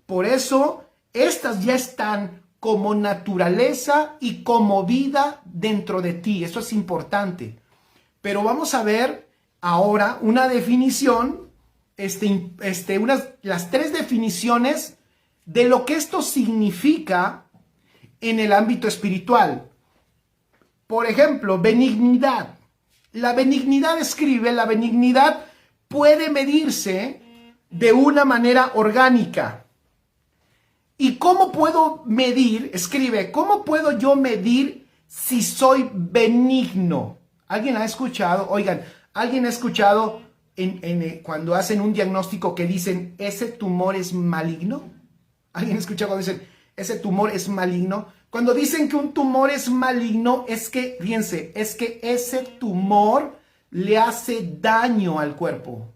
Por eso, estas ya están como naturaleza y como vida dentro de ti. Eso es importante. Pero vamos a ver ahora una definición, las 3 definiciones de lo que esto significa en el ámbito espiritual. Por ejemplo, benignidad. La benignidad la benignidad puede medirse de una manera orgánica. ¿Y cómo puedo medir? Escribe, ¿cómo puedo yo medir si soy benigno? ¿Alguien ha escuchado? Oigan, ¿alguien ha escuchado cuando hacen un diagnóstico que dicen, ese tumor es maligno? ¿Alguien ha escuchado cuando dicen, ese tumor es maligno? Cuando dicen que un tumor es maligno, es que, fíjense, es que ese tumor le hace daño al cuerpo.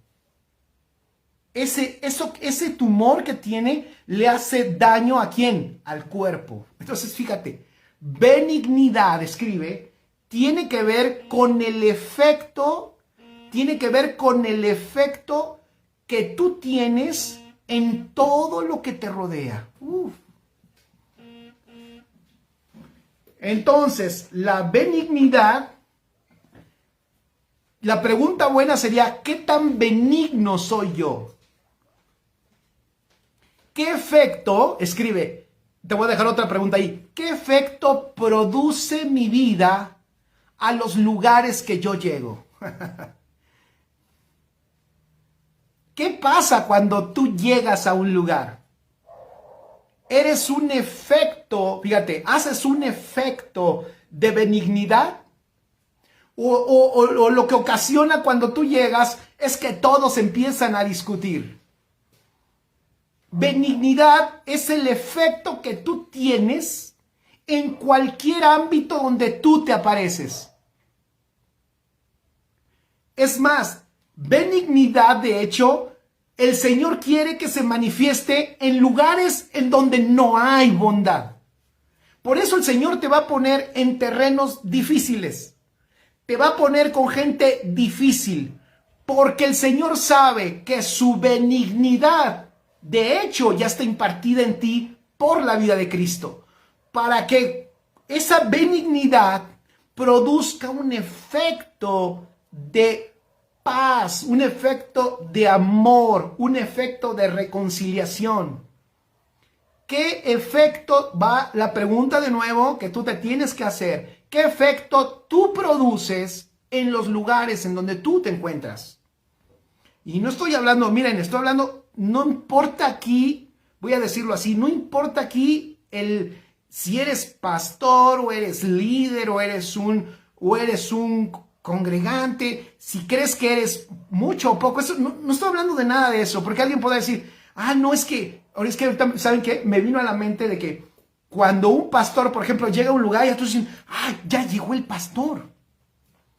Ese tumor que tiene le hace daño ¿a quién? Al cuerpo. Entonces, fíjate, benignidad, escribe, tiene que ver con el efecto que tú tienes en todo lo que te rodea. Entonces, la benignidad, la pregunta buena sería, ¿qué tan benigno soy yo? ¿Qué efecto, escribe, te voy a dejar otra pregunta ahí, qué efecto produce mi vida a los lugares que yo llego? ¿Qué pasa cuando tú llegas a un lugar? Eres un efecto, fíjate, haces un efecto de benignidad o lo que ocasiona cuando tú llegas es que todos empiezan a discutir. Benignidad es el efecto que tú tienes en cualquier ámbito donde tú te apareces. Es más, benignidad, de hecho, el Señor quiere que se manifieste en lugares en donde no hay bondad. Por eso el Señor te va a poner en terrenos difíciles. Te va a poner con gente difícil. Porque el Señor sabe que su benignidad, de hecho, ya está impartida en ti por la vida de Cristo. Para que esa benignidad produzca un efecto de paz, un efecto de amor, un efecto de reconciliación. ¿Qué efecto va? La pregunta de nuevo que tú te tienes que hacer. ¿Qué efecto tú produces en los lugares en donde tú te encuentras? Y no estoy hablando, miren, estoy hablando, no importa aquí, voy a decirlo así, no importa aquí si eres pastor o eres líder o eres un congregante, si crees que eres mucho o poco, eso, no estoy hablando de nada de eso, porque alguien puede decir, no, es que ahorita, ¿saben qué? Me vino a la mente de que cuando un pastor, por ejemplo, llega a un lugar y todos dicen, ya llegó el pastor,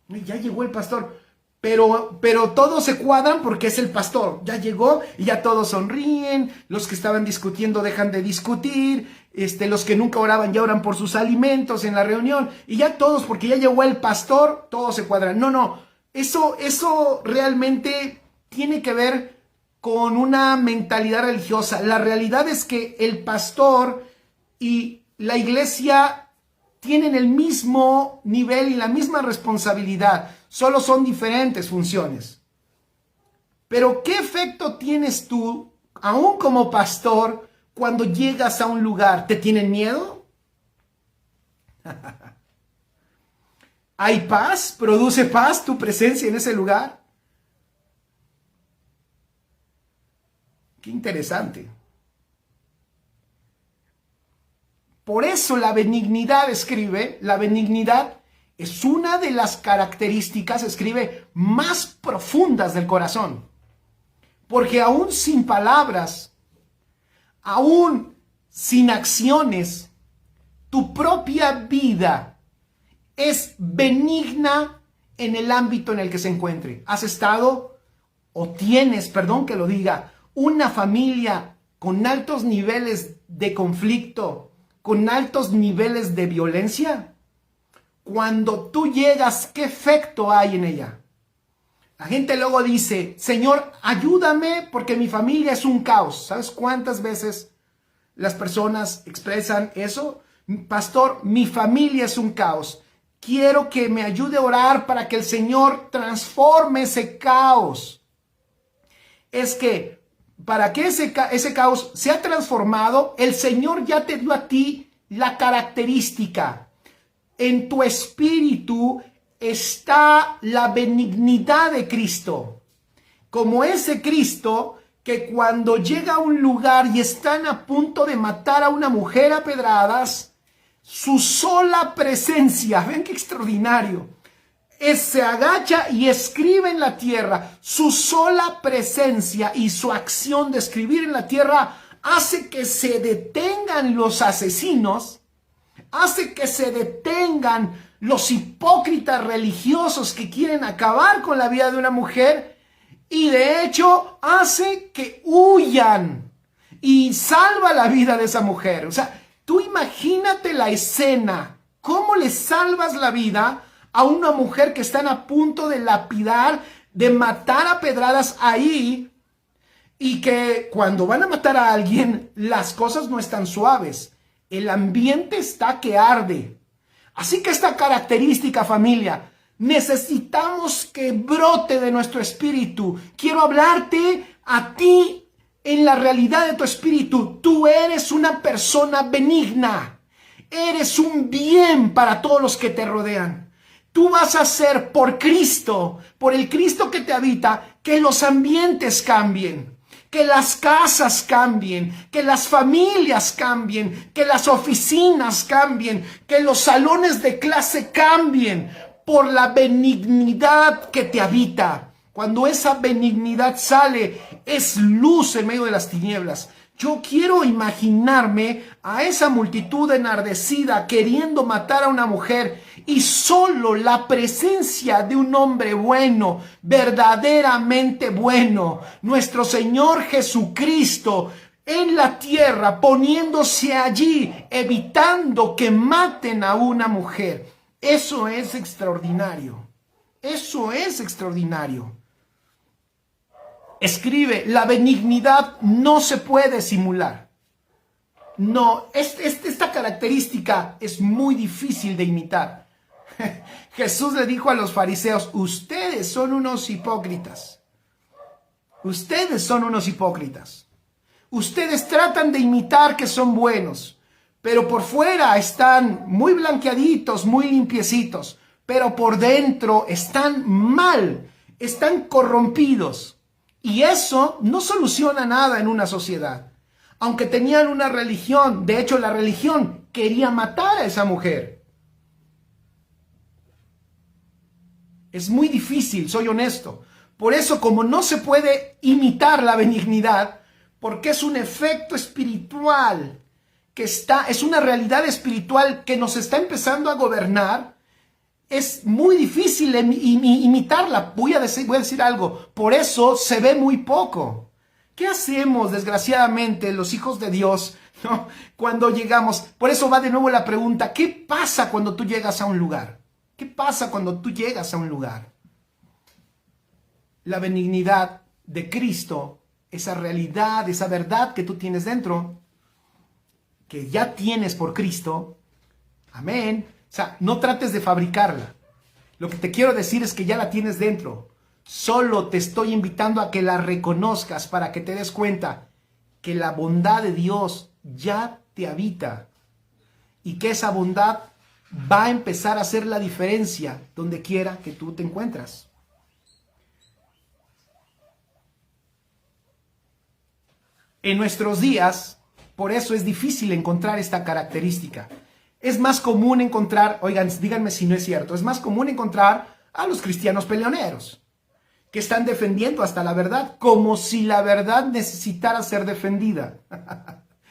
ya llegó el pastor, pero todos se cuadran porque es el pastor, ya llegó y ya todos sonríen, los que estaban discutiendo dejan de discutir, los que nunca oraban ya oran por sus alimentos en la reunión, y ya todos, porque ya llegó el pastor, todos se cuadran. No, eso realmente tiene que ver con una mentalidad religiosa. La realidad es que el pastor y la iglesia tienen el mismo nivel y la misma responsabilidad, solo son diferentes funciones. Pero ¿qué efecto tienes tú, aún como pastor, cuando llegas a un lugar? ¿Te tienen miedo? ¿Hay paz? ¿Produce paz tu presencia en ese lugar? Qué interesante. Por eso la benignidad, escribe, la benignidad es una de las características, escribe, más profundas del corazón. Porque aún sin palabras, aún sin acciones, tu propia vida es benigna en el ámbito en el que se encuentre. ¿Has estado o tienes, perdón que lo diga, una familia con altos niveles de conflicto, con altos niveles de violencia? Cuando tú llegas, ¿qué efecto hay en ella? La gente luego dice, Señor, ayúdame porque mi familia es un caos. ¿Sabes cuántas veces las personas expresan eso? Pastor, mi familia es un caos. Quiero que me ayude a orar para que el Señor transforme ese caos. Es que para que ese caos sea transformado, el Señor ya te dio a ti la característica. En tu espíritu está la benignidad de Cristo. Como ese Cristo que cuando llega a un lugar y están a punto de matar a una mujer a pedradas, su sola presencia, ven qué extraordinario, se agacha y escribe en la tierra. Su sola presencia y su acción de escribir en la tierra hace que se detengan los asesinos, hace que se detengan los hipócritas religiosos que quieren acabar con la vida de una mujer, y de hecho hace que huyan y salva la vida de esa mujer. O sea, tú imagínate la escena, cómo le salvas la vida a una mujer que están a punto de lapidar, de matar a pedradas ahí, y que cuando van a matar a alguien las cosas no están suaves. El ambiente está que arde. Así que esta característica, familia, necesitamos que brote de nuestro espíritu. Quiero hablarte a ti en la realidad de tu espíritu. Tú eres una persona benigna. Eres un bien para todos los que te rodean. Tú vas a hacer por Cristo, por el Cristo que te habita, que los ambientes cambien. Que las casas cambien, que las familias cambien, que las oficinas cambien, que los salones de clase cambien por la benignidad que te habita. Cuando esa benignidad sale, es luz en medio de las tinieblas. Yo quiero imaginarme a esa multitud enardecida queriendo matar a una mujer, y solo la presencia de un hombre bueno, verdaderamente bueno, nuestro Señor Jesucristo, en la tierra, poniéndose allí, evitando que maten a una mujer. Eso es extraordinario. Eso es extraordinario. Escribe, la benignidad no se puede simular. No, esta característica es muy difícil de imitar. Jesús le dijo a los fariseos, ustedes son unos hipócritas. Ustedes son unos hipócritas. Ustedes tratan de imitar que son buenos, pero por fuera están muy blanqueaditos, muy limpiecitos, pero por dentro están mal, están corrompidos. Y eso no soluciona nada en una sociedad. Aunque tenían una religión, de hecho la religión quería matar a esa mujer. Es muy difícil, soy honesto. Por eso, como no se puede imitar la benignidad, porque es un efecto espiritual que es una realidad espiritual que nos está empezando a gobernar, es muy difícil imitarla. Voy a decir algo, por eso se ve muy poco. ¿Qué hacemos, desgraciadamente, los hijos de Dios, ¿no? Cuando llegamos? Por eso va de nuevo la pregunta, ¿qué pasa cuando tú llegas a un lugar? ¿Qué pasa cuando tú llegas a un lugar? La benignidad de Cristo, esa realidad, esa verdad que tú tienes dentro, que ya tienes por Cristo, amén. O sea, no trates de fabricarla. Lo que te quiero decir es que ya la tienes dentro. Solo te estoy invitando a que la reconozcas para que te des cuenta que la bondad de Dios ya te habita y que esa bondad va a empezar a hacer la diferencia donde quiera que tú te encuentras. En nuestros días, por eso es difícil encontrar esta característica. Es más común encontrar, oigan, díganme si no es cierto, es más común encontrar a los cristianos peleoneros, que están defendiendo hasta la verdad, como si la verdad necesitara ser defendida.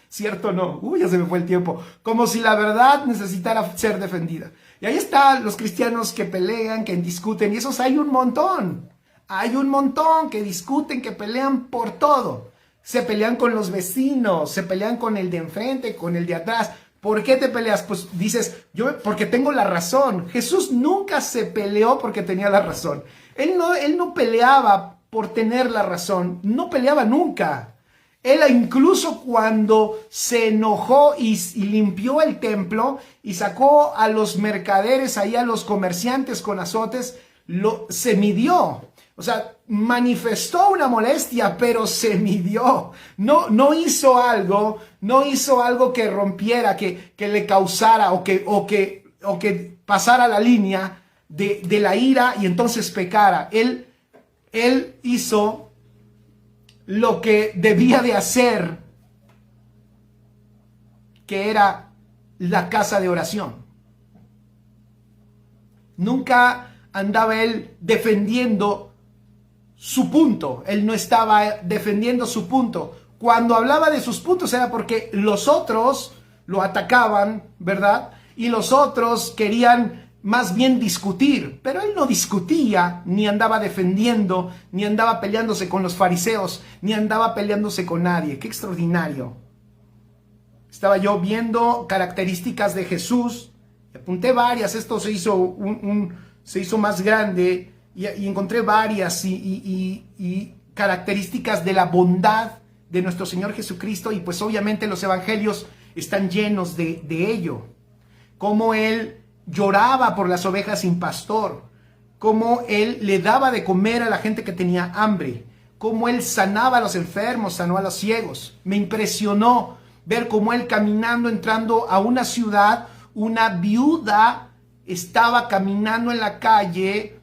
¿Cierto o no? Uy, ya se me fue el tiempo. Como si la verdad necesitara ser defendida. Y ahí están los cristianos que pelean, que discuten, y esos hay un montón. Hay un montón que discuten, que pelean por todo. Se pelean con los vecinos, se pelean con el de enfrente, con el de atrás. ¿Por qué te peleas? Pues dices, porque tengo la razón. Jesús nunca se peleó porque tenía la razón. Él no peleaba por tener la razón, no peleaba nunca. Él incluso cuando se enojó y limpió el templo y sacó a los mercaderes, ahí a los comerciantes con azotes, se midió. O sea, manifestó una molestia, pero se midió. No hizo algo que rompiera, que le causara o que pasara la línea de la ira y entonces pecara. Él hizo lo que debía de hacer, que era la casa de oración. Nunca andaba él defendiendo su punto. Él no estaba defendiendo su punto. Cuando hablaba de sus puntos era porque los otros lo atacaban, ¿verdad? Y los otros querían más bien discutir, pero él no discutía, ni andaba defendiendo, ni andaba peleándose con los fariseos, ni andaba peleándose con nadie. ¡Qué extraordinario! Estaba yo viendo características de Jesús, apunté varias, esto se hizo más grande, y encontré varias y características de la bondad de nuestro Señor Jesucristo, y pues obviamente los evangelios están llenos de ello. Cómo Él lloraba por las ovejas sin pastor, cómo Él le daba de comer a la gente que tenía hambre, cómo Él sanaba a los enfermos, sanó a los ciegos. Me impresionó ver cómo Él caminando, entrando a una ciudad, una viuda estaba caminando en la calle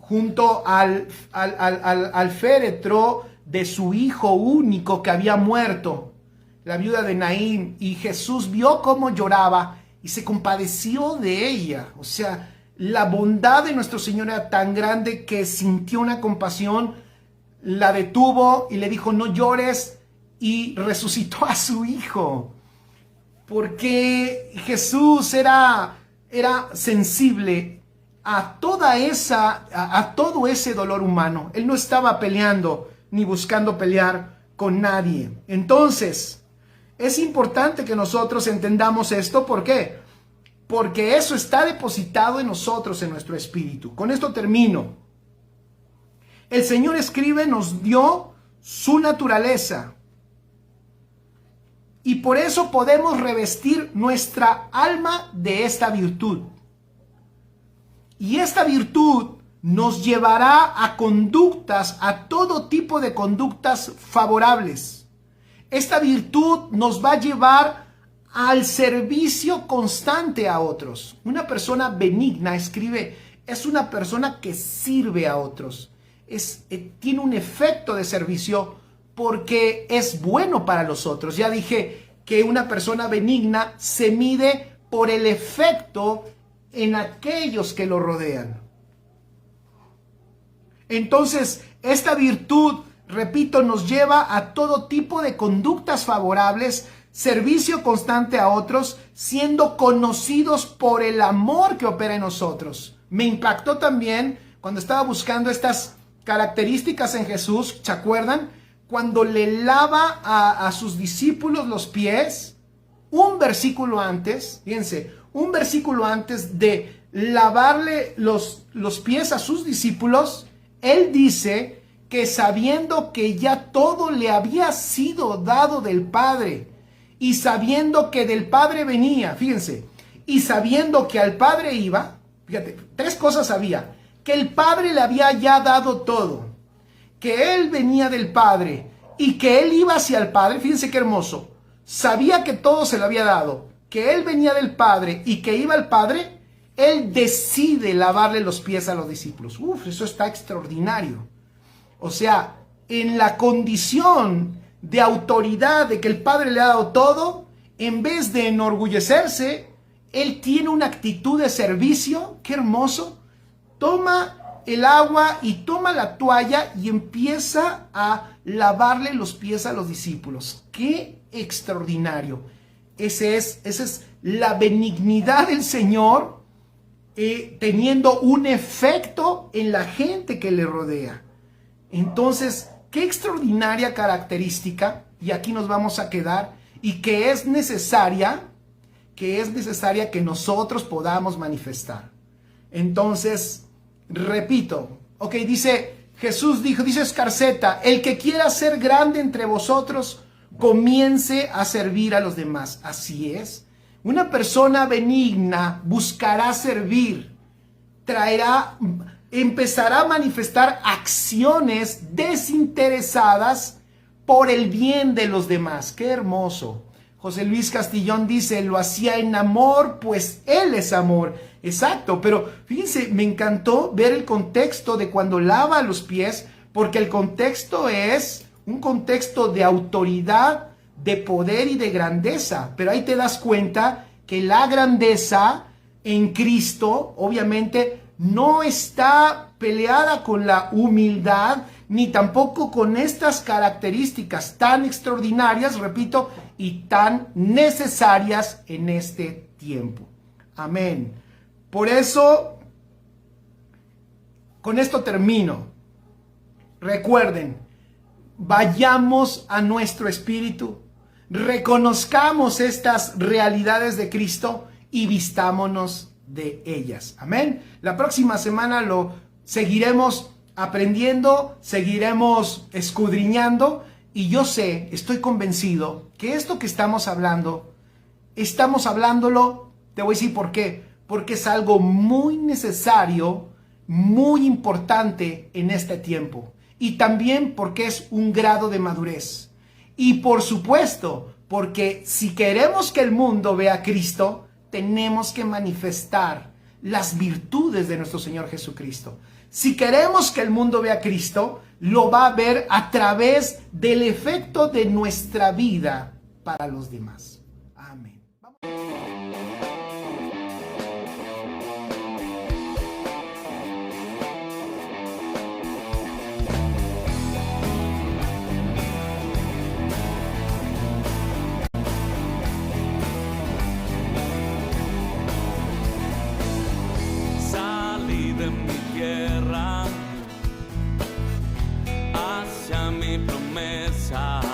junto al féretro de su hijo único que había muerto, la viuda de Naín, y Jesús vio cómo lloraba y se compadeció de ella. O sea, la bondad de nuestro Señor era tan grande que sintió una compasión, la detuvo y le dijo, no llores, y resucitó a su hijo. Porque Jesús era sensible a todo ese dolor humano. Él no estaba peleando ni buscando pelear con nadie. Entonces, es importante que nosotros entendamos esto. ¿Por qué? Porque eso está depositado en nosotros, en nuestro espíritu. Con esto termino. El Señor escribe, nos dio su naturaleza. Y por eso podemos revestir nuestra alma de esta virtud. Y esta virtud nos llevará a conductas, a todo tipo de conductas favorables. Esta virtud nos va a llevar al servicio constante a otros. Una persona benigna, escribe, es una persona que sirve a otros. Tiene un efecto de servicio porque es bueno para los otros. Ya dije que una persona benigna se mide por el efecto en aquellos que lo rodean. Entonces, esta virtud, repito, nos lleva a todo tipo de conductas favorables, servicio constante a otros, siendo conocidos por el amor que opera en nosotros. Me impactó también cuando estaba buscando estas características en Jesús, ¿se acuerdan? Cuando le lava a sus discípulos los pies, un versículo antes, fíjense, un versículo antes de lavarle los pies a sus discípulos, él dice que sabiendo que ya todo le había sido dado del Padre, y sabiendo que del Padre venía, fíjense, y sabiendo que al Padre iba, fíjate, tres cosas sabía: que el Padre le había ya dado todo, que Él venía del Padre y que Él iba hacia el Padre. Fíjense qué hermoso. Sabía que todo se le había dado, que Él venía del Padre y que iba al Padre. Él decide lavarle los pies a los discípulos. Eso está extraordinario. O sea, en la condición de autoridad de que el Padre le ha dado todo, en vez de enorgullecerse Él tiene una actitud de servicio, qué hermoso. Toma el agua y toma la toalla y empieza a lavarle los pies a los discípulos. ¡Qué extraordinario! Esa es la benignidad del Señor teniendo un efecto en la gente que le rodea. Entonces, qué extraordinaria característica, y aquí nos vamos a quedar, y que es necesaria que nosotros podamos manifestar. Entonces, repito, ok, Jesús dijo, dice Escarceta, el que quiera ser grande entre vosotros, comience a servir a los demás. Así es. Una persona benigna buscará servir, empezará a manifestar acciones desinteresadas por el bien de los demás. ¡Qué hermoso! José Luis Castillón dice, lo hacía en amor, pues Él es amor. Exacto, pero fíjense, me encantó ver el contexto de cuando lava los pies, porque el contexto es un contexto de autoridad, de poder y de grandeza. Pero ahí te das cuenta que la grandeza en Cristo, obviamente, no está peleada con la humildad, ni tampoco con estas características tan extraordinarias, repito, y tan necesarias en este tiempo. Amén. Por eso, con esto termino. Recuerden, vayamos a nuestro espíritu, reconozcamos estas realidades de Cristo y vistámonos de ellas. Amén. La próxima semana lo seguiremos aprendiendo, seguiremos escudriñando, y yo sé, estoy convencido que esto que estamos hablándolo, te voy a decir por qué, porque es algo muy necesario, muy importante en este tiempo, y también porque es un grado de madurez, y por supuesto, porque si queremos que el mundo vea a Cristo, tenemos que manifestar las virtudes de nuestro Señor Jesucristo. Si queremos que el mundo vea a Cristo, lo va a ver a través del efecto de nuestra vida para los demás. Amén. Salí de mi tierra hacia mi promesa.